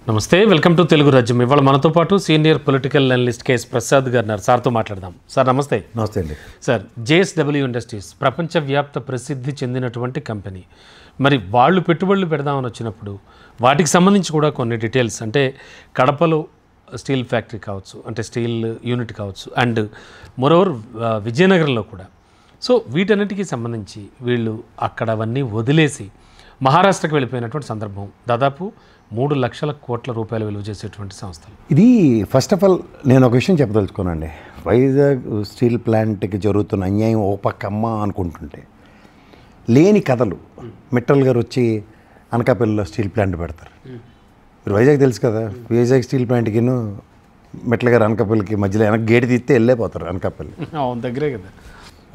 నమస్తే, welcome to Telugu రాజ్యం. ఇవాళ మనతో పాటు senior political analyst KS Prasad గారు ఉన్నారు. సార్తో మాట్లాడదాం. సార్ నమస్తే. నమస్తే అండి. సార్, జేఎస్డబ్ల్యూ ఇండస్ట్రీస్ ప్రపంచవ్యాప్త ప్రసిద్ధి చెందినటువంటి కంపెనీ. మరి వాళ్ళు పెట్టుబడులు పెడదామని వచ్చినప్పుడు వాటికి సంబంధించి కూడా కొన్ని డీటెయిల్స్, అంటే కడపలో స్టీల్ ఫ్యాక్టరీ కావచ్చు, అంటే స్టీల్ యూనిట్ కావచ్చు, అండ్ మోరోవర్ విజయనగరంలో కూడా. సో వీటన్నిటికీ సంబంధించి వీళ్ళు అక్కడ అవన్నీ వదిలేసి మహారాష్ట్రకు వెళ్ళిపోయినటువంటి సందర్భం. దాదాపు 3 లక్షల కోట్ల రూపాయలు విలువ చేసేటువంటి సంస్థలు. ఇది ఫస్ట్ ఆఫ్ ఆల్ నేను ఒక విషయం చెప్పదలుచుకోనండి. వైజాగ్ స్టీల్ ప్లాంట్కి జరుగుతున్న అన్యాయం ఓ పక్కమ్మ అనుకుంటుంటే లేని కథలు. మిట్టల్ గారు వచ్చి అనకాపల్లిలో స్టీల్ ప్లాంట్ పెడతారు. మీరు వైజాగ్ తెలుసు కదా, వైజాగ్ స్టీల్ ప్లాంట్కి మిట్టల్ గారు అనకాపల్లికి మధ్యలో వెనక గేట్ తీస్తే వెళ్ళిపోతారు అనకాపల్లి. దగ్గరే కదా.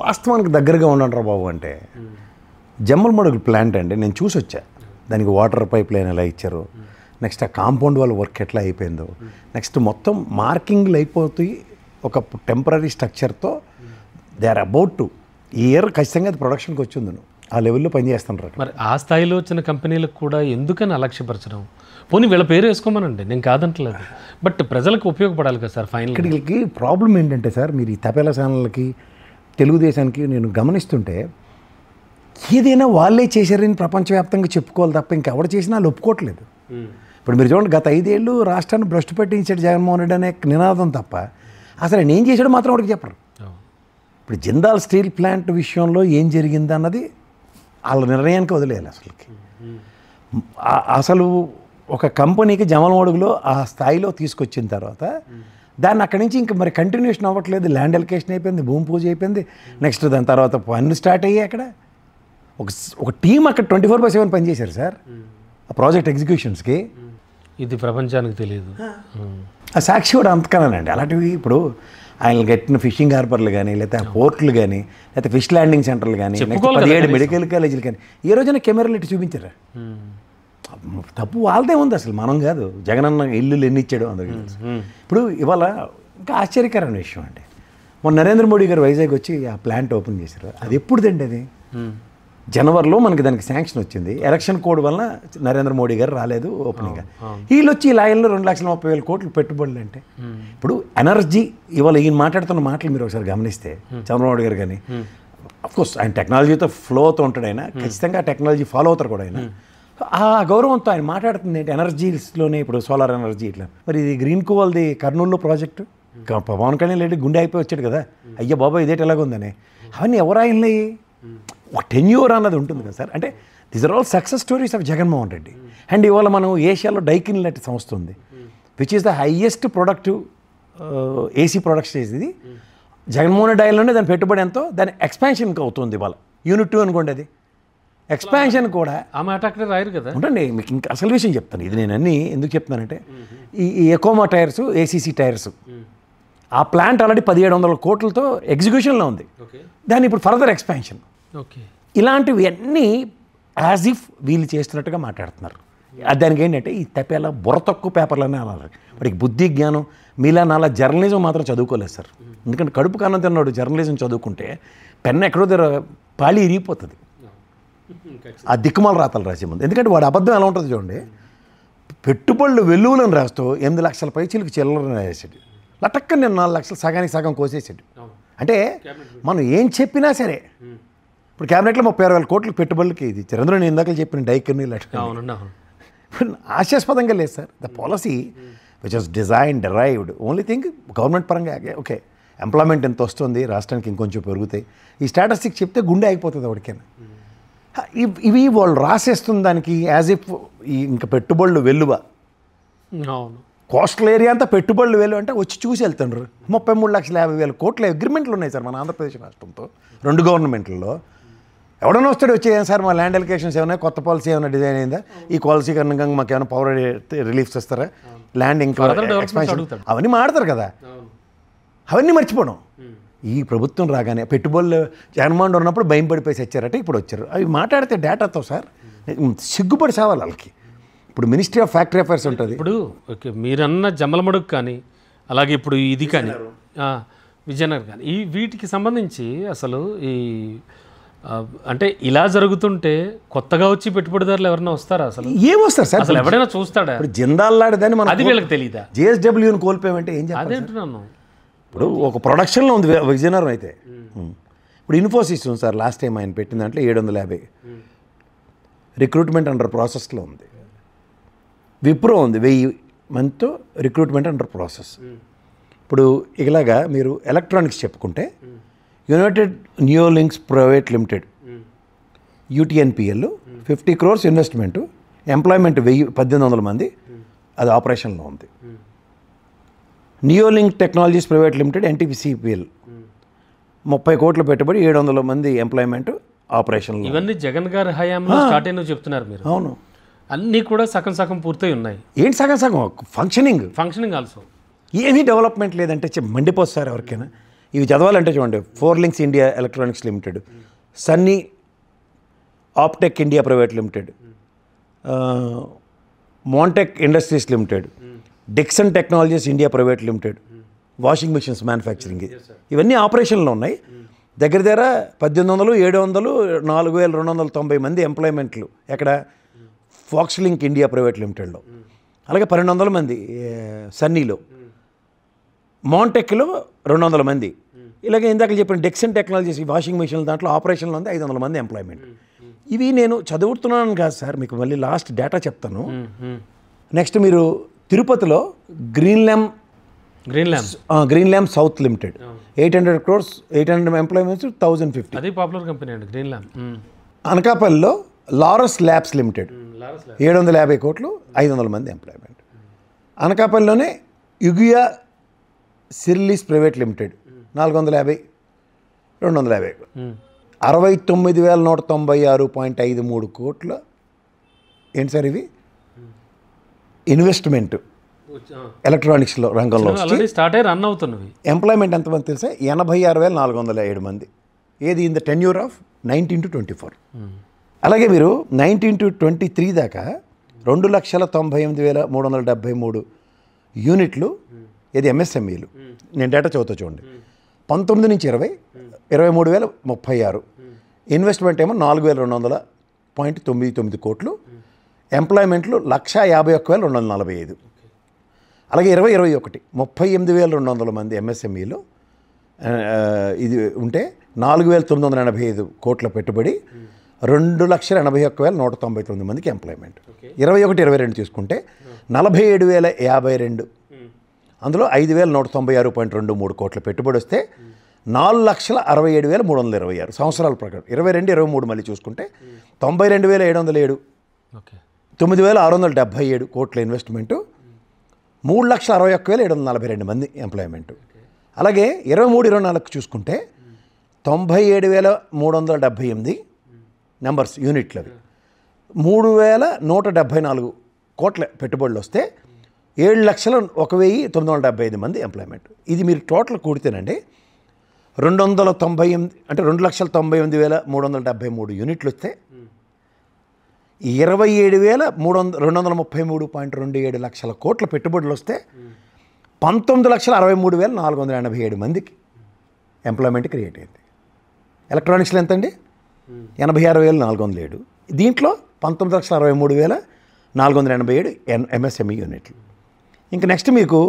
వాస్తవానికి దగ్గరగా ఉండంటారా బాబు అంటే జమ్మలమడుగు ప్లాంట్ అండి. నేను చూసి వచ్చా, దానికి వాటర్ పైప్ లైన్ ఎలా ఇచ్చారో, నెక్స్ట్ ఆ కాంపౌండ్ వాళ్ళ వర్క్ ఎట్లా అయిపోయిందో, నెక్స్ట్ మొత్తం మార్కింగ్లు అయిపోతాయి ఒక టెంపరీ స్ట్రక్చర్తో. దే ఆర్ అబౌట్ టు ఈ ఇయర్ ఖచ్చితంగా అది ప్రొడక్షన్కి వచ్చింది. ఆ లెవెల్లో పనిచేస్తుంటారు. మరి ఆ స్థాయిలో వచ్చిన కంపెనీలకు కూడా ఎందుకని అలక్ష్యపరచడం? పోనీ వీళ్ళ పేరు వేసుకోమనండి, నేను కాదంటలేదు, బట్ ప్రజలకు ఉపయోగపడాలి కదా సార్. ఫైనల్ ఇక్కడికి ప్రాబ్లం ఏంటంటే సార్, మీరు ఈ తపేలా ఛానళ్ళకి తెలుగుదేశానికి నేను గమనిస్తుంటే ఏదైనా వాళ్ళే చేశారని ప్రపంచవ్యాప్తంగా చెప్పుకోవాలి తప్ప ఇంకెవరు చేసినా వాళ్ళు ఒప్పుకోవట్లేదు. ఇప్పుడు మీరు చూడండి, గత 5 ఏళ్ళు రాష్ట్రాన్ని భ్రష్టు పట్టించాడు జగన్మోహన్ రెడ్డి అనే నినాదం తప్ప అసలు నేను చేసాడు మాత్రం వాడికి చెప్పరు. ఇప్పుడు జిందాల్ స్టీల్ ప్లాంట్ విషయంలో ఏం జరిగింది అన్నది వాళ్ళ నిర్ణయానికి వదిలేయాలి. అసలు ఒక కంపెనీకి జమలమడుగులో ఆ స్థాయిలో తీసుకొచ్చిన తర్వాత దాన్ని అక్కడి నుంచి ఇంక మరి కంటిన్యూషన్ అవ్వట్లేదు. ల్యాండ్ ఎలికేషన్ అయిపోయింది, భూమి పూజ అయిపోయింది, నెక్స్ట్ దాని తర్వాత పనులు స్టార్ట్ అయ్యాయి. అక్కడ ఒక టీం అక్కడ 24/7 పనిచేశారు సార్ ఆ ప్రాజెక్ట్ ఎగ్జిక్యూషన్స్కి. ఇది ప్రపంచానికి తెలియదు. ఆ సాక్షి కూడా అంతకనండి. అలాంటివి ఇప్పుడు ఆయన కట్టిన ఫిషింగ్ హార్బర్లు కానీ, లేకపోతే పోర్ట్లు కానీ, లేకపోతే ఫిష్ ల్యాండింగ్ సెంటర్లు కానీ, 17 మెడికల్ కాలేజీలు కానీ ఏ రోజైనా కెమెరాలు ఇటు చూపించారా? తప్పు వాళ్ళదే ఉంది, అసలు మనం కాదు. జగనన్న ఇల్లులు ఎన్ని ఇచ్చాడు అందరికీ తెలుసు. ఇప్పుడు ఇవాళ ఇంకా ఆశ్చర్యకరమైన విషయం అండి, మొన్న నరేంద్ర మోడీ గారు వైజాగ్ వచ్చి ఆ ప్లాంట్ ఓపెన్ చేశారు. అది ఎప్పుడుదండి? అది జనవరిలో మనకి దానికి శాంక్షన్ వచ్చింది. ఎలక్షన్ కోడ్ వలన నరేంద్ర మోడీ గారు రాలేదు ఓపెనింగ్గా. వీళ్ళు వచ్చి ఇలా ఏళ్ళు 2,30,000 కోట్లు పెట్టుబడులు అంటే. ఇప్పుడు ఎనర్జీ ఇవాళ ఈయన మాట్లాడుతున్న మాటలు మీరు ఒకసారి గమనిస్తే, చంద్రబాబు గారు కానీ అఫ్కోర్స్ ఆయన టెక్నాలజీతో ఫ్లో అవుతూ ఉంటాడు, ఆయన ఖచ్చితంగా టెక్నాలజీ ఫాలో అవుతారు కూడా. ఆయన ఆ గౌరవంతో ఆయన మాట్లాడుతుంది ఏంటి, ఎనర్జీస్లోనే ఇప్పుడు సోలార్ ఎనర్జీ ఇట్లా. మరి ఇది గ్రీన్ కోవాల్ది కర్నూలులో ప్రాజెక్టు పవన్ కళ్యాణ్ రెడ్డి గుండె అయిపోయి వచ్చాడు కదా, అయ్యా బాబా ఇదేటి ఎలాగుందని. అవన్నీ ఎవరాయినాయి? ఒక టెన్యూర్ అన్నది ఉంటుంది కదా సార్. అంటే these are all success stories of Jaganmohan Reddy. And ఇవాళ మనం ఏషియాలో డైకిన్ లాంటి సంస్థ ఉంది, which is the highest productive AC products ఇది. జగన్మోహన్ రెడ్డి ఆయిల్లోనే దాని పెట్టుబడి ఎంతో, దాని ఎక్స్పాన్షన్కి అవుతుంది. ఇవాళ యూనిట్ 2 అనుకోండి, అది ఎక్స్పాన్షన్ కూడా ఆ మాట అక్కడే రాయరు కదా. ఉండండి, మీకు ఇంకా అసలు విషయం చెప్తాను. ఇది నేను అన్నీ ఎందుకు చెప్తున్నానంటే, ఈ ఎకోమా టైర్స్, ఏసీసీ టైర్స్, ఆ ప్లాంట్ ఆల్రెడీ 1,700 కోట్లతో ఎగ్జిక్యూషన్లో ఉంది. దాన్ని ఇప్పుడు ఫర్దర్ ఎక్స్పాన్షన్. ఇలాంటివి అన్నీ యాజ్ ఇఫ్ వీళ్ళు చేస్తున్నట్టుగా మాట్లాడుతున్నారు. దానికి ఏంటంటే ఈ తప్పేలా బుర్ర తక్కువ పేపర్లనే అనాలి. వాడికి బుద్ధి జ్ఞానం మీలా నాలా జర్నలిజం మాత్రం చదువుకోలేదు సార్. ఎందుకంటే కడుపు కన్నం తిన్నాడు జర్నలిజం చదువుకుంటే పెన్ను ఎక్కడో దగ్గర పాళీ ఇరిగిపోతుంది ఆ దిక్కుమాల రాతలు రాసే ముందు. ఎందుకంటే వాడు అబద్ధం ఎలా ఉంటుంది చూడండి, పెట్టుబడులు వెల్లువలను రాస్తూ 8 లక్షల పైచీలకు చిల్లరని రాసేసాడు. లటక్కని నేను 4 లక్షలు సగానికి సగం కోసేసాడు. అంటే మనం ఏం చెప్పినా సరే, ఇప్పుడు క్యాబినెట్లో 36,000 కోట్ల పెట్టుబడులకి ఇది ఇచ్చారు. అందులో నేను ఇందాక చెప్పిన డైకర్ని ఆశాస్పదంగా లేదు sir. The policy which was design derived only thing government పరంగా ఓకే ఎంప్లాయ్మెంట్ ఎంత వస్తుంది రాష్ట్రానికి, ఇంకొంచెం పెరుగుతాయి. ఈ స్టాటిస్టిక్ చెప్తే గుండె అయిపోతుంది ఎవరికైనా. ఇవి వాళ్ళు రాసేస్తుంది దానికి యాజ్ ఇఫ్ ఇంకా పెట్టుబడులు వెల్లువ. కోస్టల్ ఏరియా అంతా పెట్టుబడులు వెళ్ళు అంటే వచ్చి చూసి వెళ్తుండ్రు. 33,50,000 కోట్ల అగ్రిమెంట్లు ఉన్నాయి సార్ మన ఆంధ్రప్రదేశ్ రాష్ట్రంతో 2 గవర్నమెంట్లలో. ఎవడన్నా వస్తాడు వచ్చి సార్ మా ల్యాండ్ ఎలికేషన్స్ ఏమైనా కొత్త పాలసీ ఏమైనా డిజైన్ అయిందా, ఈ పాలసీ కనుక మాకు ఏమైనా పవర్ రిలీఫ్స్ ఇస్తారా, ల్యాండ్ ఇంకా ఎక్స్పాన్షన్, అవన్నీ మాడతారు కదా. అవన్నీ మర్చిపోవడం. ఈ ప్రభుత్వం రాగానే పెట్టుబడులు జగన్మోహన్ ఉన్నప్పుడు భయం పడిపోయి వచ్చారట, ఇప్పుడు వచ్చారు. అవి మాట్లాడితే డేటాతో సార్ సిగ్గుపడి సావాలి వాళ్ళకి. ఇప్పుడు మినిస్ట్రీ ఆఫ్ ఫ్యాక్టరీ అఫైర్స్ ఉంటుంది. ఇప్పుడు మీరన్న జమ్మలమడుగు కానీ, అలాగే ఇప్పుడు ఇది కానీ విజయనగరం కానీ, ఈ వీటికి సంబంధించి అసలు ఈ అంటే ఇలా జరుగుతుంటే కొత్తగా వచ్చి పెట్టుబడిదారులు ఎవరైనా వస్తారా అసలు? ఏమొస్తారు సార్? అసలు ఎవరైనా చూస్తాడా? ఇప్పుడు జిందాల్లాడదని మనం అది వీళ్ళకి తెలియదా? జేఎస్డబ్ల్యూని కోల్పోయామంటే ఏం చెప్పాలి? అదేంటున్నాను. ఇప్పుడు ఒక ప్రొడక్షన్లో ఉంది విజయనగరం అయితే. ఇప్పుడు ఇన్ఫోసిస్ ఉంది సార్, లాస్ట్ టైం ఆయన పెట్టిన దాంట్లో 750 రిక్రూట్మెంట్ అండర్ ప్రాసెస్లో ఉంది. విప్రో ఉంది 1000 మందితో రిక్రూట్మెంట్ అండర్ ప్రాసెస్. ఇప్పుడు ఇలాగా మీరు ఎలక్ట్రానిక్స్ చెప్పుకుంటే United Newlinks private limited UTNPL 50 crores investment, employment 1800 మంది, అది ఆపరేషన్లో ఉంది. Neolink technologies private limited NTPCPL 30 కోట్ల పెట్టుబడి, 700 మంది ఎంప్లాయ్మెంట్ ఆపరేషన్లో. ఇవన్నీ జగన్ గారి హయాంలో స్టార్ట్ అయిన చెప్తున్నారు మీరు. అవును, అన్నీ కూడా సగం సగం పూర్తయి ఉన్నాయి. ఏంటి సగం సగం? ఫంక్షనింగ్ ఆల్సో ఏమీ డెవలప్మెంట్ లేదంటే మండిపోతారు ఎవరికైనా. ఇవి చదవాలంటే చూడండి, 4 Links India electronics limited, Sunny Optech India private limited, Montech industries limited, Dixon technologies India private limited, washing machines manufacturing, ఇవన్నీ ఆపరేషన్లో ఉన్నాయి. దగ్గర 1800, 700, 4290 మంది ఎంప్లాయ్మెంట్లు ఎక్కడ? ఫాక్స్ లింక్ ఇండియా ప్రైవేట్ లిమిటెడ్లో. అలాగే 1200 మంది సన్నీలో, మోంటెక్లో 200 మంది. ఇలాగే ఇందాక చెప్పిన డిక్సన్ టెక్నాలజీస్ వాషింగ్ మిషన్ల దాంట్లో ఆపరేషన్లో ఉంది 500 మంది ఎంప్లాయ్మెంట్. ఇవి నేను చదువుతున్నాను కాదు సార్, మీకు మళ్ళీ లాస్ట్ డేటా చెప్తాను. నెక్స్ట్ మీరు తిరుపతిలో green lamp south limited 800 crores, 800 employments, 1050. అది పాపులర్ కంపెనీ అండి గ్రీన్ ల్యాంప్. అనకాపల్లిలో లారస్ ల్యాబ్స్ లిమిటెడ్ 750 కోట్లు, 500 మంది ఎంప్లాయ్మెంట్. అనకాపల్లిలోనే యుగియా సిర్లీస్ ప్రైవేట్ లిమిటెడ్ 450, 250. 69,196.53 కోట్ల ఏంటి సార్ ఇవి ఇన్వెస్ట్మెంట్ ఎలక్ట్రానిక్స్లో రంగంలో స్టార్ట్ అయ్యి రన్ అవుతున్నవి. ఎంప్లాయ్మెంట్ ఎంతమంది తెలుసా? 86,407 మంది. ఏది in the tenure of 19 to 24. అలాగే మీరు 19 to 23 దాకా 2,98,373 యూనిట్లు, ఇది ఎంఎస్ఎంఈలు. నేను డేటా చదువుతా చూడండి. 19 నుంచి 20, 23,036. ఇన్వెస్ట్మెంట్ ఏమో 4,200.99 కోట్లు. ఎంప్లాయ్మెంట్లు 151,245. అలాగే 2021 38,200 మంది ఎంఎస్ఎంఈలు ఇది ఉంటే 4,985 కోట్ల పెట్టుబడి, 2,81,199 మందికి ఎంప్లాయ్మెంట్. 21-22 తీసుకుంటే 47,052, అందులో 5,196.23 కోట్ల పెట్టుబడి వస్తే 4,67,326 సంవత్సరాల ప్రకారం. 22-23 మళ్ళీ చూసుకుంటే 92,707, 9,677 కోట్ల ఇన్వెస్ట్మెంటు, 3,61,742 మంది ఎంప్లాయ్మెంటు. అలాగే 23-24 చూసుకుంటే 97,378 నెంబర్స్ యూనిట్లు, అవి 3,174 కోట్ల పెట్టుబడులు వస్తే 7,01,975 మంది ఎంప్లాయ్మెంట్. ఇది మీరు టోటల్ కూడితేనండి 298 అంటే 2,98,373 యూనిట్లు వస్తే 27,233.27 లక్షల కోట్ల పెట్టుబడులు వస్తే 19,63,487 మందికి ఎంప్లాయ్మెంట్ క్రియేట్ అయింది. ఎలక్ట్రానిక్స్లో ఎంతండి? 86,407. దీంట్లో 19,63,487 ఎంఎస్ఎంఈ యూనిట్లు. ఇంకా నెక్స్ట్ మీకు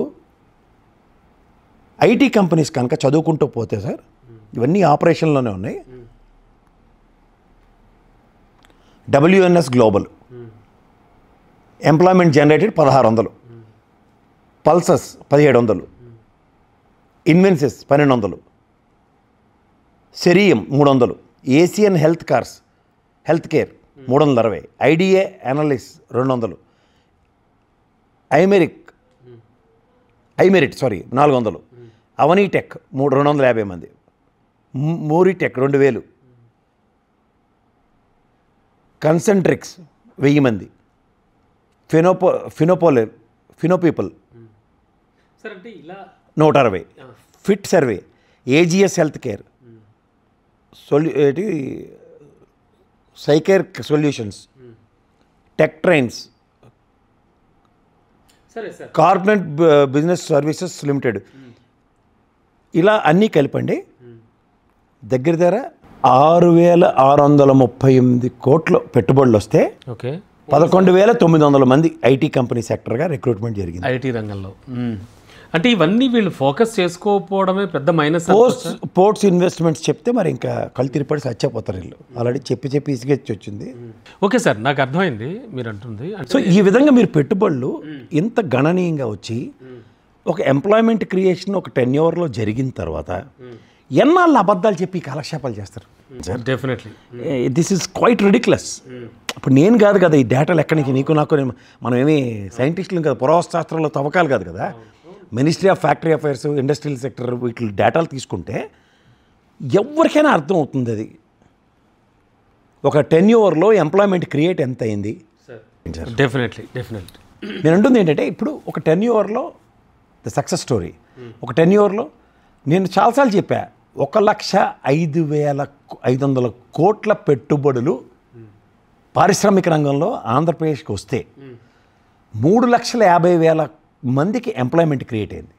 ఐటీ కంపెనీస్ కనుక చదువుకుంటూ పోతే సార్, ఇవన్నీ ఆపరేషన్లోనే ఉన్నాయి. WNS global employment generated 1,600, Pulsus 1,700, Invensis 1,200, Cerium 300, Asian health care 360, IDA analysis 200, iMerit 400, అవనీటెక్ 250 మంది, మూరిటెక్ 2,000, కన్సెంట్రిక్స్ 1000 మంది, ఫినోపీపుల్ 160, fit survey, AGS health care, సైకేర్ solutions, tech trains, corporate business services limited, ఇలా అన్నీ కలిపండి దగ్గర 6,638 కోట్ల పెట్టుబడులు వస్తే ఓకే 11,900 మంది ఐటీ కంపెనీ సెక్టర్గా రిక్రూట్మెంట్ జరిగింది. ఐటీ రంగంలో. అంటే ఇవన్నీ వీళ్ళు ఫోకస్ చేసుకోకపోవడమే పెద్ద మైనస్. పోర్ట్స్ ఇన్వెస్ట్మెంట్స్ చెప్తే మరి ఇంకా కళ్ళు తిరిపడి సచ్చిపోతారు వీళ్ళు. ఆల్రెడీ చెప్పి ఇసుకెచ్చి వచ్చింది. ఓకే సార్, నాకు అర్థమైంది మీరు అంటుంది. సో ఈ విధంగా మీరు పెట్టుబడులు ఇంత గణనీయంగా వచ్చి ఒక ఎంప్లాయ్మెంట్ క్రియేషన్ ఒక టెన్యూర్లో జరిగిన తర్వాత ఎన్నాళ్ళు అబద్ధాలు చెప్పి కాలక్షేపాలు చేస్తారు. Definitely this is quiet ridiculous. ఇప్పుడు నేను కాదు కదా ఈ డేటాలు ఎక్కడి నుంచి నీకు నాకు మనం ఏమి సైంటిస్టులు కదా, పురావస్తు తవ్వకాలు కాదు కదా. Ministry of factory affairs, industrial sector వీటి డేటాలు తీసుకుంటే ఎవరికైనా అర్థం అవుతుంది. అది ఒక టెన్యూర్లో ఎంప్లాయ్మెంట్ క్రియేట్ ఎంత అయింది. డెఫినెట్లీ నేను అంటుంది ఏంటంటే ఇప్పుడు ఒక టెన్యూర్లో ద సక్సెస్ స్టోరీ. ఒక టెన్యూర్లో నేను చాలాసార్లు చెప్పా 1,05,500 కోట్ల పెట్టుబడులు పారిశ్రామిక రంగంలో ఆంధ్రప్రదేశ్కి వస్తే 3,50,000 మందికి ఎంప్లాయ్మెంట్ క్రియేట్ అయింది.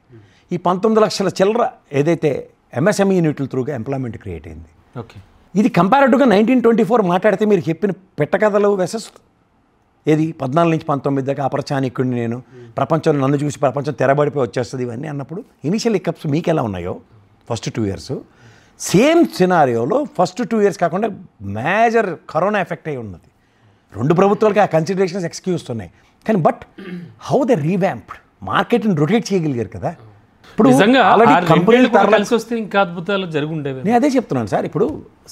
ఈ 19 లక్షల చిల్లర ఏదైతే ఎంఎస్ఎంఈ యూనిట్ల త్రూగా ఎంప్లాయ్మెంట్ క్రియేట్ అయింది. ఓకే, ఇది కంపారిటివ్గా 1924 మాట్లాడితే మీరు చెప్పిన పెట్టకథలు వెసెస్ ఏది 14 నుంచి 19 దాకా అపరచానికుడిని నేను, ప్రపంచంలో నన్ను చూసి ప్రపంచం తెరబడిపోయి వచ్చేస్తుంది ఇవన్నీ అన్నప్పుడు ఇనిషియల్ ఇకప్స్ మీకు ఎలా ఉన్నాయో ఫస్ట్ 2 ఇయర్స్, సేమ్ సినారియోలో ఫస్ట్ 2 ఇయర్స్ కాకుండా మేజర్ కరోనా ఎఫెక్ట్ అయి ఉన్నది. 2 ప్రభుత్వాలకి ఆ కన్సిడరేషన్స్ ఎక్స్క్యూజ్ ఉన్నాయి. కానీ బట్ హౌ ద రీవ్యాంప్డ్ మార్కెట్ని రొటేట్ చేయగలిగారు కదా. ఇప్పుడు కంపెనీలు కలిసి వస్తే ఇంకా అద్భుతాలు జరిగి ఉండేవి. నేను అదే చెప్తున్నాను సార్. ఇప్పుడు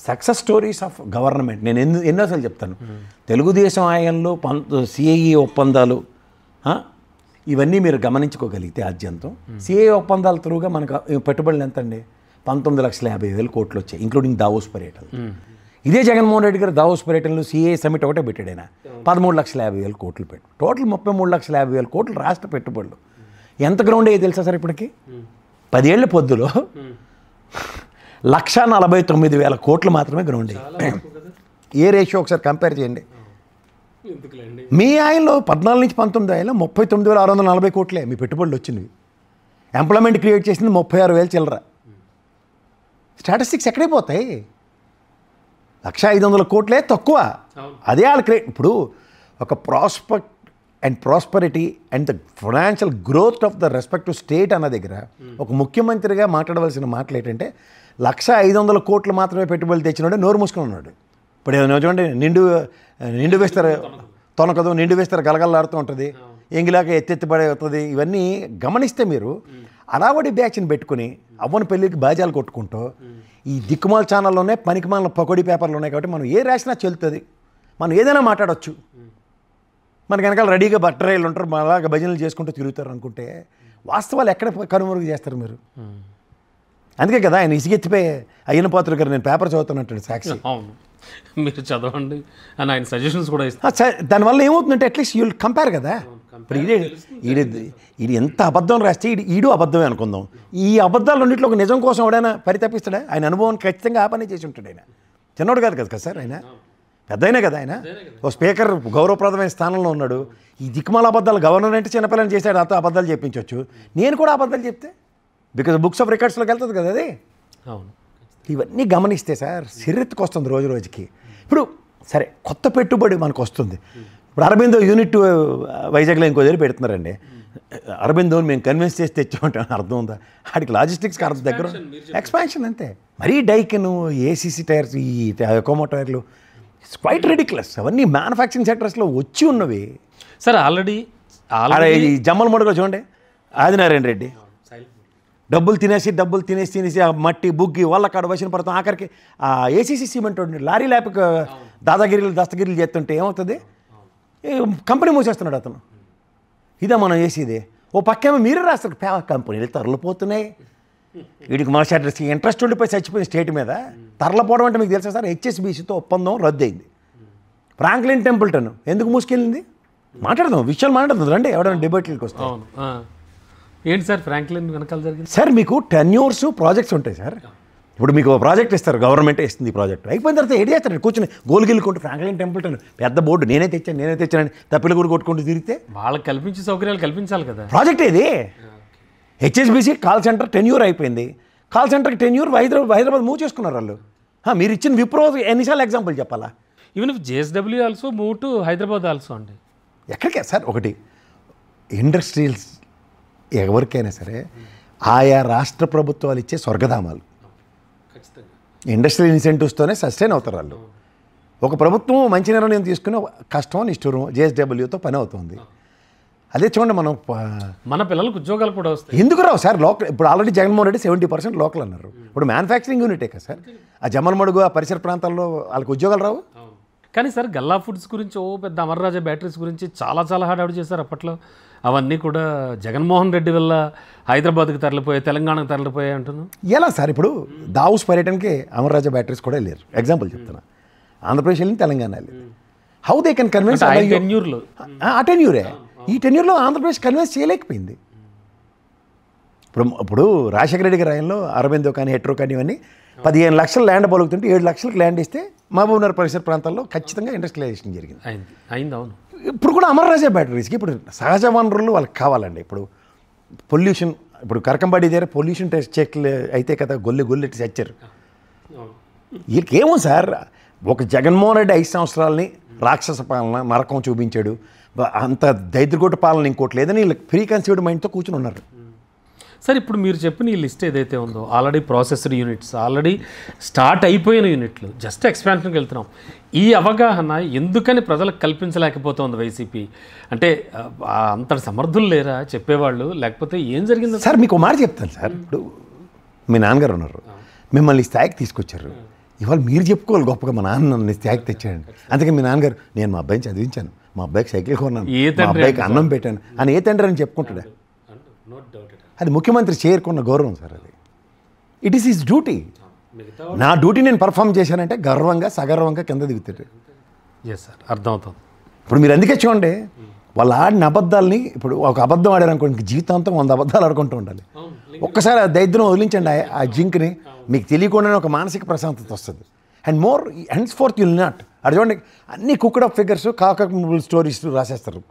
సక్సెస్ స్టోరీస్ ఆఫ్ గవర్నమెంట్ నేను ఎన్నోసార్లు చెప్తాను. తెలుగుదేశం ఆయంలో సిఐఈ ఒప్పందాలు ఇవన్నీ మీరు గమనించుకోగలిగితే ఆద్యంతం సిఐఈ ఒప్పందాల త్రూగా మనకు పెట్టుబడులు ఎంత అండి 19,50,000 కోట్లు వచ్చాయి, ఇంక్లూడింగ్ దావోస్ పర్యటన. ఇదే జగన్మోహన్ రెడ్డి గారు దావోస్ పర్యటనలో సిఐ సమిట్ ఒకటే పెట్టాడు. ఆయన 13,50,000 కోట్లు పెట్టు, టోటల్ 33,50,000 కోట్లు రాష్ట్ర పెట్టుబడులు. ఎంత గ్రౌండ్ అయ్యే తెలుసా సార్ ఇప్పటికి? 10 ఏళ్ల పొద్దులో 1,49,000 కోట్లు మాత్రమే గ్రౌండ్ అయ్యాయి. ఏ రేషియో ఒకసారి కంపేర్ చేయండి. మీ ఆయనలో 14 నుంచి 19 ఆయనలో 39,640 కోట్లే మీ పెట్టుబడులు వచ్చినవి. ఎంప్లాయ్మెంట్ క్రియేట్ చేసింది 36,000 చిల్లర. స్టాటిస్టిక్స్ ఎక్కడైపోతాయి? 1,500 కోట్లే తక్కువ. అదే వాళ్ళు ఇప్పుడు ఒక prospect and prosperity and the financial growth of the respective state అన్న దగ్గర ఒక ముఖ్యమంత్రిగా మాట్లాడవలసిన మాటలు ఏంటంటే 1,500 కోట్లు మాత్రమే పెట్టుబడులు తెచ్చినాడు, నోరు మూసుకొని ఉన్నాడు. ఇప్పుడు ఏదైనా చూడండి, నిండు వేస్తారు తొనకదు, నిండు వేస్తారు గలగలలాడుతూ ఉంటుంది, ఎంగిలాగా ఎత్తెత్తిపడే అవుతుంది. ఇవన్నీ గమనిస్తే మీరు అడావడి బ్యాచ్ని పెట్టుకుని అవ్వని పెళ్ళికి బాజాలు కొట్టుకుంటూ ఈ దిక్కుమాల ఛానల్లోనే పనికిమాల పకోడీ పేపర్లు ఉన్నాయి కాబట్టి మనం ఏ రాసినా చెల్లుతుంది, మనం ఏదైనా మాట్లాడవచ్చు. మనకి వెనకాల రెడీగా బట్టరాయిలు ఉంటారు, అలాగా భజనలు చేసుకుంటూ తిరుగుతారు అనుకుంటే వాస్తవాలు ఎక్కడ కనుమరుగు చేస్తారు మీరు? అందుకే కదా ఆయన ఇసుగెత్తిపోయి అయ్యన పాత్ర గారు నేను పేపర్ చదువుతున్నట్టు సాక్షి మీరు చదవండి అని ఆయన సజెషన్స్ కూడా ఇస్తారు. దానివల్ల ఏమవుతుందంటే అట్లీస్ట్ యూ విల్ కంపేర్ కదా. ఇప్పుడు ఇది ఎంత అబద్ధం రాస్తే ఈడు అబద్ధమే అనుకుందాం. ఈ అబద్ధాలు రెండింటిలో ఒక నిజం కోసం ఎవడైనా పరితపిస్తాడా? ఆయన అనుభవం ఖచ్చితంగా ఆ పని చేసి ఉంటాడు. ఆయన చిన్నోడు కాదు కదా సార్, ఆయన పెద్ద అయినా కదా. ఆయన ఓ స్పీకర్ గౌరవప్రదమైన స్థానంలో ఉన్నాడు. ఈ దిక్కుమాల అబద్ధాలు గవర్నర్ అంటే చిన్నపిల్లని చేశాడు, నాతో అబద్ధాలు చెప్పించవచ్చు. నేను కూడా అబద్ధాలు చెప్తే బికాజ్ బుక్స్ ఆఫ్ రికార్డ్స్లోకి వెళ్తుంది కదా అది. అవును, ఇవన్నీ గమనిస్తే సార్ సిర్రెత్తుకు వస్తుంది రోజు రోజుకి. ఇప్పుడు సరే కొత్త పెట్టుబడి మనకు వస్తుంది. ఇప్పుడు అరబిందో యూనిట్ వైజాగ్లో ఇంకో దగ్గర పెడుతున్నారండి. అరబిందోని మేము కన్విన్స్ చేసి తెచ్చామంటే అర్థం ఉందా? వాడికి లాజిస్టిక్స్కి అర్థం దగ్గర ఎక్స్పాన్షన్ అంతే. మరీ డైకెను, ఏసీసీ టైర్స్, ఈ ఎకోమో టైర్లు క్వైట్ రెడిక్యులస్. అవన్నీ మ్యానుఫ్యాక్చరింగ్ సెక్టర్స్లో వచ్చి ఉన్నవి సార్. ఆల్రెడీ ఈ జమ్మల మడుగులో చూడండి, ఆదినారాయణ రెడ్డి డబ్బులు తినేసి ఆ మట్టి బుగ్గి వాళ్ళకాడ వచ్చిన పడతాం. ఆఖరికి ఆ ఏసీసీ సిమెంట్ లారీ ల్యాప్కి దస్తగిరీలు చేస్తుంటే ఏమవుతుంది? కంపెనీ మూసేస్తున్నాడు అతను. ఇదే మనం చేసేది. ఓ పక్కేమో మీరే రాస్తారు కంపెనీలు తరలిపోతున్నాయి. వీడికి మన ఇంట్రెస్ట్ ఉండిపోయి చచ్చిపోయిన స్టేట్ మీద తరలిపోవడం అంటే మీకు తెలుసా సార్? హెచ్ఎస్బీసీతో ఒప్పందం రద్దు అయింది. ఫ్రాంక్లిన్ టెంపుల్టన్ ఎందుకు మూసుకెళ్ళింది? మాట్లాడదాం, విషయాలు మాట్లాడదాం రండి, ఎవరైనా డిబేట్లకు వస్తాం. ఏంటి సార్ ఫ్రాంక్లిన్ వెనకాల జరిగింది? సార్ మీకు టెన్యూర్స్ ప్రాజెక్ట్స్ ఉంటాయి సార్. ఇప్పుడు మీకు ప్రాజెక్ట్ ఇస్తారు, గవర్నమెంటే ఇస్తుంది ప్రాజెక్ట్. అయిపోయిన తర్వాత ఏడు చేస్తారు, కూర్చొని గోలుగిల్లుకుంటూ ఫ్రాంక్లిన్ టెంపుల్టన్ పెద్ద బోర్డు నేనే తెచ్చానని తప్పిలు కూడా కొట్టుకుంటూ తిరిగితే వాళ్ళకి కల్పించే సౌకర్యాలు కల్పించాలి కదా. ప్రాజెక్ట్ ఏది? హెచ్ఎస్బీసీ కాల్ సెంటర్ టెన్యూర్ అయిపోయింది. కాల్ సెంటర్కి టెన్యూర్ హైదరాబాద్ మూవ్ చేసుకున్నారు వాళ్ళు. మీరు ఇచ్చిన విప్రో ఎన్నిసార్లు ఎగ్జాంపుల్ చెప్పాలా? Even if JSW also move to Hyderabad also అండి. ఎక్కడికే సార్, ఒకటి ఇండస్ట్రియల్స్ ఎవరికైనా సరే ఆయా రాష్ట్ర ప్రభుత్వాలు ఇచ్చే స్వర్గధామాలు. ఇండస్ట్రియల్ ఇన్సెంటివ్స్తోనే సస్టైన్ అవుతారు వాళ్ళు. ఒక ప్రభుత్వం మంచి నిర్ణయం తీసుకుని కష్టం నిష్ఠూరం జేఎస్డబ్ల్యూతో పని అవుతుంది. అదే చూడండి, మన పిల్లలకు ఉద్యోగాలు కూడా వస్తాయి. ఎందుకు రావు సార్? లోకల్ ఇప్పుడు ఆల్రెడీ జగన్మోహన్ రెడ్డి 70% లోకల్ అన్నారు. ఇప్పుడు మ్యానుఫ్యాక్చరింగ్ యూనిటే కదా సార్. ఆ జమ్మలమడుగు ఆ పరిసర ప్రాంతాల్లో వాళ్ళకి ఉద్యోగాలు రావు. కానీ సార్ గల్లా ఫుడ్స్ గురించి పెద్ద అమర్రాజా బ్యాటరీస్ గురించి చాలా హడావుడి చేశారు అప్పట్లో. అవన్నీ కూడా జగన్మోహన్ రెడ్డి వల్ల హైదరాబాద్కి తరలిపోయాయి, తెలంగాణకు తరలిపోయాయి అంటున్నాను. ఎలా సార్? ఇప్పుడు దావుస్ పర్యటనకి అమర్రాజా బ్యాటరీస్ కూడా లేరు. ఎగ్జాంపుల్ చెప్తున్నా, ఆంధ్రప్రదేశ్ వెళ్ళి తెలంగాణ వెళ్ళింది. How they can convince? టెన్యూర్లో ఆ టెన్యూరే, ఈ టెన్యూర్లో ఆంధ్రప్రదేశ్ కన్విన్స్ చేయలేకపోయింది. ఇప్పుడు రాజశేఖర రెడ్డి గారి రాయంలో అరవిందో కానీ హెట్రో కానీ ఇవన్నీ 15 లక్షల ల్యాండ్ పలుకుతుంటే 7 లక్షలకు ల్యాండ్ ఇస్తే మహబూబ్నగర్ పరిసర ప్రాంతాల్లో ఖచ్చితంగా ఇండస్ట్రియలైజేషన్ జరిగింది. అయింది. అవును. ఇప్పుడు కూడా అమర్రాజా బ్యాటరీస్కి ఇప్పుడు సహజ వనరులు వాళ్ళకి కావాలండి. ఇప్పుడు పొల్యూషన్, ఇప్పుడు కరకంబాడి దగ్గర పొల్యూషన్ టెస్ట్ చెక్లు అయితే కదా గొల్లెట్టి చచ్చారు. వీళ్ళకి ఏమో సార్, ఒక జగన్మోహన్ రెడ్డి 5 సంవత్సరాలని రాక్షస పాలన నరకం చూపించాడు, అంత దైద్రగొట్ట పాలన ఇంకోటి లేదని వీళ్ళకి ఫ్రీ కన్సీవ్డ్ మైండ్తో కూర్చుని ఉన్నారు. సార్ ఇప్పుడు మీరు చెప్పిన ఈ లిస్ట్ ఏదైతే ఉందో already processed units, already start అయిపోయిన యూనిట్లు, జస్ట్ ఎక్స్పాన్షన్కి వెళ్తున్నాం. ఈ అవగాహన ఎందుకని ప్రజలకు కల్పించలేకపోతుంది వైసీపీ? అంటే అంత సమర్థులు లేరా చెప్పేవాళ్ళు, లేకపోతే ఏం జరిగింది? సార్ మీకు మాట చెప్తాను సార్. ఇప్పుడు మీ నాన్నగారు ఉన్నారు, మిమ్మల్ని స్థాయికి తీసుకొచ్చారు. ఇవాళ మీరు చెప్పుకోవాలి గొప్పగా మా నాన్న నన్ను స్థాయికి తెచ్చాడు. అందుకే మీ నాన్నగారు, నేను మా అబ్బాయిని చదివించాను, మా అబ్బాయికి సైకిల్ కొన్నాను, మా అబ్బాయికి అన్నం పెట్టాను అని ఏ తండ్రి అని చెప్పుకుంటాడా? అది ముఖ్యమంత్రి చేరుకున్న గౌరవం సార్. అది ఇట్ ఈస్ హిస్ డ్యూటీ. నా డ్యూటీ నేను పర్ఫామ్ చేశానంటే గర్వంగా సగర్వంగా కింద దిగుతాడు. ఎస్ సార్, అర్థమవుతుంది. ఇప్పుడు మీరు అందుకే చూడండి, వాళ్ళు ఆడిన అబద్ధాలని, ఇప్పుడు ఒక అబద్ధం ఆడారనుకోండి జీవితాంతం 100 అబద్ధాలు ఆడుకుంటూ ఉండాలి. ఒక్కసారి ఆ దైద్యం వదిలించండి, ఆ జింక్ని, మీకు తెలియకుండానే ఒక మానసిక ప్రశాంతత వస్తుంది. And more henceforth you'll not. అది చూడండి, అన్ని cooked up figures, cock and bull stories రాసేస్తారు.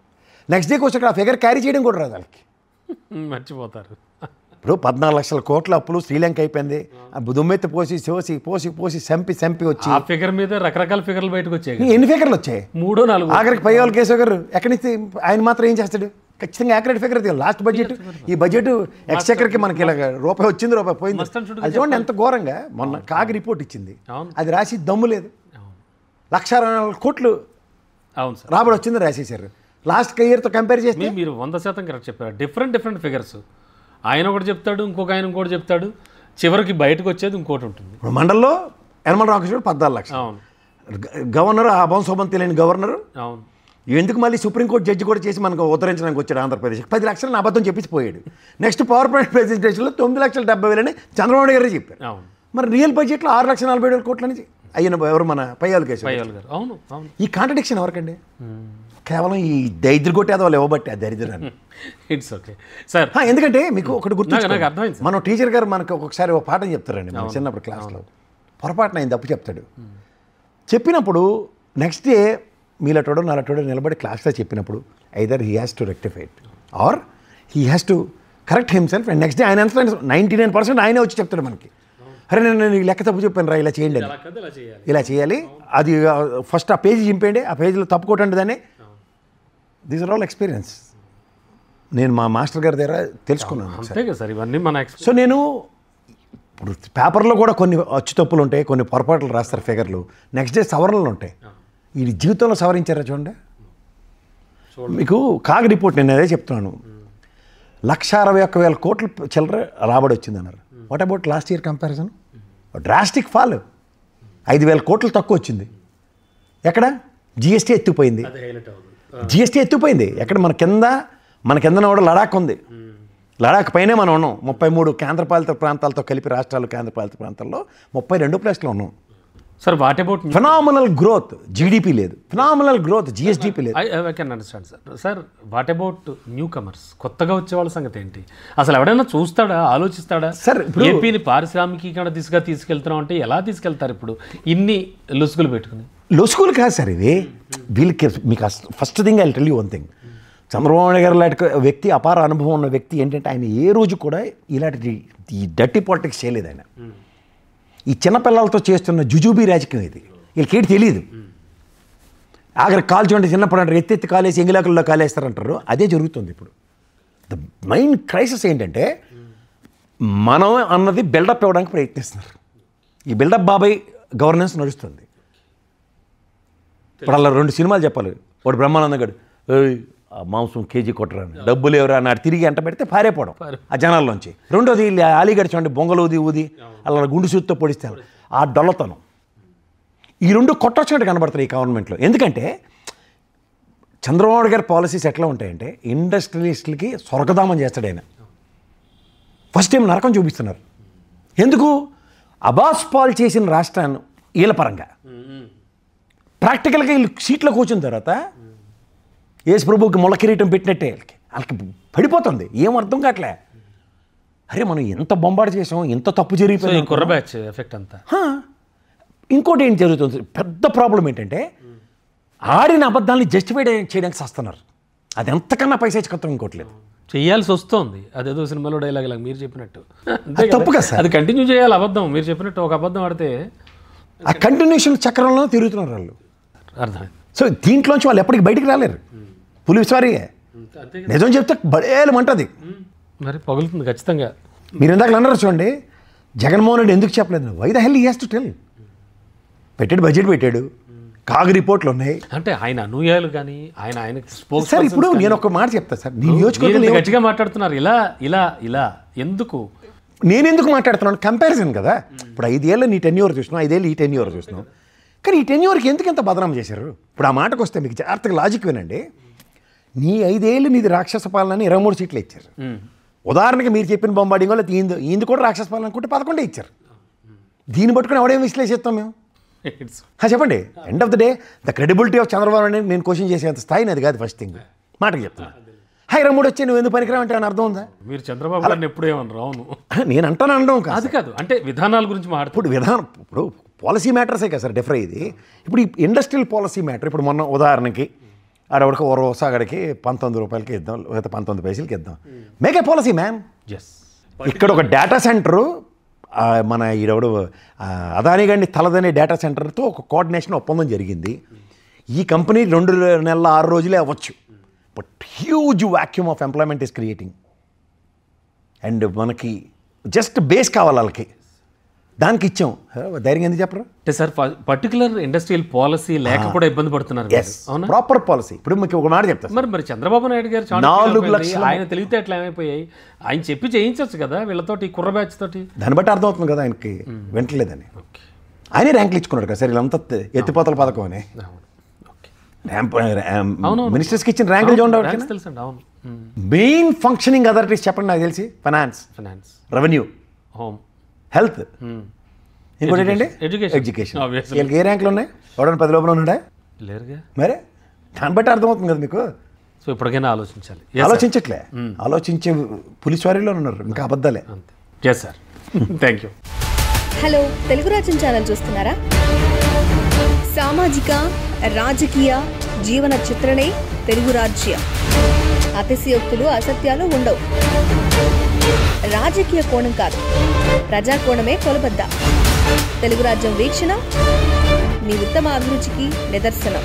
నెక్స్ట్ డేకి వచ్చి ఆ ఫిగర్ క్యారీ చేయడం కూడా రాదు వాళ్ళకి, మర్చిపోతారు. ఇప్పుడు 14 లక్షల కోట్ల అప్పులు శ్రీలంక అయిపోయింది. దుమ్మెత్తి పోసి పోసి పోసి పోసి చంపి వచ్చి ఆ ఫిగర్ మీద రకరకాల ఫిగర్లు బయటకు వచ్చాయి. ఎన్ని ఫిగర్లు వచ్చాయి? 3, 4. ఆఖరికి పయ్యాల కేశవ్ గారు ఎక్కడి నుంచి ఆయన మాత్రం ఏం చేస్తాడు? ఖచ్చితంగా యాక్యురేట్ ఫిగర్ తీయాలి. లాస్ట్ బడ్జెట్, ఈ బడ్జెట్ ఎక్స్చెక్కర్కి మనకి ఇలా రూపాయి వచ్చింది, రూపాయి పోయింది. అది చూడండి ఎంత ఘోరంగా. మొన్న కాగ్ రిపోర్ట్ ఇచ్చింది, అది రాసి దమ్ము లేదు. 1,60,40 కోట్లు రాబడి వచ్చింది రాసేసారు. లాస్ట్ ఇయర్తో కంపేర్ చేస్తే మీరు 100% కరెక్ట్ చెప్పారు. డిఫరెంట్ ఫిగర్స్, ఆయన ఒకటి చెప్తాడు, ఇంకొక ఆయన ఇంకోటి చెప్తాడు, చివరికి బయటకు వచ్చేది ఇంకోటి ఉంటుంది. ఇప్పుడు మండల్లో యనమల రామకృష్ణుడు 14 లక్షలు. అవును. గవర్నర్ అభం శోభం తెలియని గవర్నర్ అవును. ఎందుకు మళ్ళీ సుప్రీంకోర్టు జడ్జి కూడా చేసి మనకు ఉత్తరించడానికి వచ్చాడు ఆంధ్రప్రదేశ్. 10 లక్షలు అబద్ధం చెప్పేసి పోయాడు. నెక్స్ట్ పవర్ పాయింట్ ప్రెజెంటేషన్లో 9,70,000 చంద్రబాబు గారే చెప్పారు. అవును. మరి రియల్ బడ్జెట్లో 6,40,000 కోట్లు అని అయ్యిన ఎవరు? మన పయ్యాల కేశవ్ గారు. అవును. ఈ కాంట్రడిక్షన్ ఎవరికండి? కేవలం ఈ దరిద్రగొట్టేది వాళ్ళు ఇవ్వబట్టి ఆ దరిద్రాన్ని. It's okay sir. ఎందుకంటే మీకు ఒకటి గుర్తు, అర్థమైంది. మనం టీచర్ గారు మనకు ఒకసారి ఒక పాఠం చెప్తారండి. మన చిన్నప్పుడు క్లాస్లో పొరపాటున ఆయన తప్పు చెప్తాడు. చెప్పినప్పుడు నెక్స్ట్ డే మీలటోడో నాలటోడో నిలబడి క్లాస్లో చెప్పినప్పుడు either he has to rectify it or he has to correct himself. And next day ఆయన ఆన్సర్ 99% ఆయనే వచ్చి చెప్తాడు మనకి, అరే నేను లెక్క తప్పు చెప్పాను రా, ఇలా చేయండి అని, ఇలా చేయాలి, అది ఫస్ట్ ఆ పేజీ చింపేయండి, ఆ పేజీలో తప్పు కొట్టండి దాన్ని. These are all experience. నేను మా మాస్టర్ గారి దగ్గర తెలుసుకున్నాను. సో నేను ఇప్పుడు పేపర్లో కూడా కొన్ని అచ్చు తప్పులు ఉంటాయి, కొన్ని పొరపాట్లు రాస్తారు ఫిగర్లు, నెక్స్ట్ డే సవరణలు ఉంటాయి. ఈ జీవితంలో సవరించారా చూడండి. మీకు కాగ్ రిపోర్ట్ నేను అదే చెప్తున్నాను, 1,61,000 కోట్లు చిల్లర రాబడి వచ్చింది అన్నారు. What about last year comparison? Drastic fall, 5,000 కోట్లు తక్కువ వచ్చింది. ఎక్కడ? జిఎస్టీ ఎత్తిపోయింది. జిఎస్టీ ఎత్తిపోయింది ఎక్కడ? మన కిందన కూడా లడాక్ ఉంది. లడాక్ పైనే మనం ఉన్నాం. 33 కేంద్రపాలిత ప్రాంతాలతో కలిపి రాష్ట్రాలు కేంద్రపాలిత ప్రాంతాల్లో 32 ప్లేస్లో ఉన్నాం. Sir what about phenomenal growth, GDP లేదు, ఫినామినల్ గ్రోత్, జిఎస్డిపి లేదు. I can understand sir. Sir what about new comers, కొత్తగా వచ్చే వాళ్ళ సంగతి ఏంటి? అసలు ఎవడైనా చూస్తాడా, ఆలోచిస్తాడా? సార్ ఏపీని పారిశ్రామికీకరణ దిశగా తీసుకెళ్తున్నాం అంటే ఎలా తీసుకెళ్తారు ఇప్పుడు ఇన్ని లొసుగులు పెట్టుకుని? లొసుగులు కాదు సార్ ఇది. వీళ్ళకి మీకు first thing I tell you one thing, Chandrababu గారు లాంటి వ్యక్తి, అపార అనుభవం ఉన్న వ్యక్తి ఏంటంటే ఆయన ఏ రోజు కూడా ఇలాంటి ఈ డర్టీ పాలిటిక్స్ చేయలేదు. ఆయన ఈ చిన్నపిల్లలతో చేస్తున్న జుజూబీ రాజకీయం ఇది. వీళ్ళకేంటి తెలియదు. ఆఖరి కాల్ చూడండి, చిన్నప్పుడు అంటారు ఎత్తి కాలేసి ఎంగిలాకుల్లో కాలేస్తారంటారు. అదే జరుగుతుంది ఇప్పుడు. ద మెయిన్ క్రైసిస్ ఏంటంటే మనం అన్నది బిల్డప్ ఇవ్వడానికి ప్రయత్నిస్తున్నారు. ఈ బిల్డప్ బాబాయ్ గవర్నెన్స్ నడుస్తుంది. ఇప్పుడు అలా 2 సినిమాలు చెప్పాలి. వాడు బ్రహ్మానందం గారు మాంసం కేజీ కొట్టరాని డబ్బులు ఎవరా అన్నాడు, తిరిగి ఎంట పెడితే పారేపోవడం ఆ జనాల్లోంచి. రెండోది అలీగఢ్ చూడండి, బొంగలు ఊది అలా గుండు సూత్తో పొడిస్తే ఆ డొల్లతనం. ఈ 2 కొట్టొచ్చినట్టు కనబడతాయి ఈ గవర్నమెంట్లో. ఎందుకంటే చంద్రబాబు గారి పాలసీస్ ఎట్లా ఉంటాయంటే ఇండస్ట్రియలిస్టులకి స్వర్గధామం చేస్తాడు ఆయన. ఫస్ట్ టైం నరకం చూపిస్తున్నారు. ఎందుకు? అబాస్ పాల్ చేసిన రాష్ట్రాన్ని వీళ్ళ పరంగా ప్రాక్టికల్గా వీళ్ళు సీట్లో కూర్చున్న తర్వాత యేసు ప్రభుకి ముళ్ళ కిరీటం పెట్టినట్టే వాళ్ళకి పడిపోతుంది. ఏం అర్థం కావట్లే. అరే మనం ఎంత బొంబాటు చేసాం, ఎంత తప్పు జరిగిపోయింది. కుర్ర బ్యాచ్ ఎఫెక్ట్ అంతా. ఇంకోటి ఏం జరుగుతుంది, పెద్ద ప్రాబ్లం ఏంటంటే ఆడిన అబద్ధాలని జస్టిఫై చేయడానికి వస్తున్నారు. అది ఎంతకన్నా పైసెచ్చుకొత్తం ఇంకోట్లేదు, చేయాల్సి వస్తుంది. అదేదో సినిమాలో డైలాగ్ ఇలా మీరు చెప్పినట్టు తప్పు కదా సార్. అది కంటిన్యూ చేయాలి. అబద్ధం మీరు చెప్పినట్టు ఒక అబద్ధం ఆడితే ఆ కంటిన్యూషన్ చక్రంలో తిరుగుతున్నారు వాళ్ళు. అర్థమైంది. సో దీంట్లోంచి వాళ్ళు ఎప్పటికి బయటికి రాలేరు. పులిసారిగా నిజం చెప్తే బడేలమంటది, మరి పగులుతుంది ఖచ్చితంగా. మీరు ఇందాక అన్నారు చూడండి, జగన్మోహన్ రెడ్డి ఎందుకు చెప్పలేదు? Why the hell he has to tell? పెట్టాడు, బడ్జెట్ పెట్టాడు, కాగు రిపోర్ట్లు ఉన్నాయి. అంటే ఆయన అనుయాయులు కానీ ఆయన సార్ ఇప్పుడు నేను ఒక మాట చెప్తాను సార్, నీ నియోజకవర్గంలో గట్టిగా మాట్లాడుతున్నారు ఇలా ఇలా ఇలా ఎందుకు? నేను ఎందుకు మాట్లాడుతున్నాను? కంపారిజన్ కదా. ఇప్పుడు 5 ఏళ్ళు నీ టెన్యూర్ చూసినావు, 5 ఏళ్ళు ఈ టెన్యూర్ చూసినావు. కానీ ఈ టెన్యూర్కి ఎందుకు ఎంత బదనాం చేశారు? ఇప్పుడు ఆ మాటకు వస్తే మీకు జాగ్రత్తగా లాజిక్ వినండి. నీ 5 ఏళ్ళు నీది రాక్షస పాలన 23 సీట్లు ఇచ్చారు. ఉదాహరణకి మీరు చెప్పిన బొంబాడింగో లేదా ఈంది కూడా రాక్షస పాలన అనుకుంటే 11 ఇచ్చారు. దీన్ని పట్టుకుని ఎవడేం విశ్లేషిస్తాం మేము? చెప్పండి. End of the day the credibility of Chandrababu అని నేను క్వశ్చన్ చేసేంత స్థాయిని అది కాదు. ఫస్ట్ థింగ్ మాటకి చెప్తున్నా. 23 వచ్చి నువ్వు ఎందుకు పనికిరావు అంటే అర్థం ఉందా? మీరు చంద్రబాబు గారిని ఎప్పుడు ఏమన్నారు? అవును, నేను అంటాను అనడం కాదు. అది కాదు, అంటే విధానాల గురించి ఇప్పుడు ఇప్పుడు పాలసీ మ్యాటర్సే కదా సార్ డిఫర్ అయ్యేది. ఇప్పుడు ఈ ఇండస్ట్రియల్ పాలసీ మ్యాటర్, ఇప్పుడు మొన్న ఉదాహరణకి ఆడవాడికి ఓసాగడికి 19 రూపాయలకి ఇద్దాం, లేకపోతే 19 పైసలకి ఇద్దాం. Make a policy ma'am. ఇక్కడ ఒక డేటా సెంటరు మన ఈడవడు అదానీ గారిని తలదనే డేటా సెంటర్తో ఒక కోఆర్డినేషన్ ఒప్పందం జరిగింది. ఈ కంపెనీ 2 నెలల 6 రోజులే అవ్వచ్చు, but huge vacuum of employment is creating. And మనకి జస్ట్ బేస్ కావాలి వాళ్ళకి, దానికి ఇచ్చాం. ధైర్యం ఎందుకు చెప్పరు? అంటే సార్ పర్టికులర్ ఇండస్ట్రియల్ పాలసీ లేక కూడా ఇబ్బంది పడుతున్నారు. Proper policy. ఇప్పుడు మీకు ఒక మాట చెప్తాను. మరి చంద్రబాబు నాయుడు గారు 4 లక్షలు ఆయన తెలివితేటలు ఏమైపోయాయి? ఆయన చెప్పి చేయించవచ్చు కదా వీళ్ళతోటి, కుర్ర బ్యాచ్ తోటి. దాన్ని బట్టి అర్థమవుతుంది కదా ఆయనకి వెంటలేదని. ఆయనే ర్యాంకులు ఇచ్చుకున్నాడు కదా సార్, వీళ్ళంతా ఎత్తిపోతల పథకం అని. మినిస్టర్స్కి ఇచ్చిన ర్యాంకులు చూడండి. తెలుసండి. అవును. మెయిన్ ఫంక్షనింగ్ అథారిటీస్ చెప్పండి నాకు తెలిసి ఫైనాన్స్, రెవెన్యూ, హోమ్, హెల్త్, ఇంకోటి ఏంటంటే ఎడ్యుకేషన్. వీళ్ళకి ఏ ర్యాంకులు ఉన్నాయి? ఎవడన్నా 10 లోపల ఉన్నాడా? లేరుగా. మరే దాన్ని బట్టి అర్థమవుతుంది కదా మీకు. సో ఇప్పటికైనా ఆలోచించాలి. ఆలోచించట్లే, ఆలోచించే పులిస్వారీలో ఉన్నారు, ఇంకా అబద్ధాలే. Yes sir, thank you. Hello, Telugu Rajyam channel చూస్తున్నారా? సామాజిక రాజకీయ జీవన చిత్రణే తెలుగు రాజ్యం. అతిశయోక్తులు అసత్యాలు ఉండవు. రాజకీయ కోణం కాదు, ప్రజా కోణమే కొలబద్ద. తెలుగు రాజ్యం వీక్షణ మీ ఉత్తమ అభిరుచికి నిదర్శనం.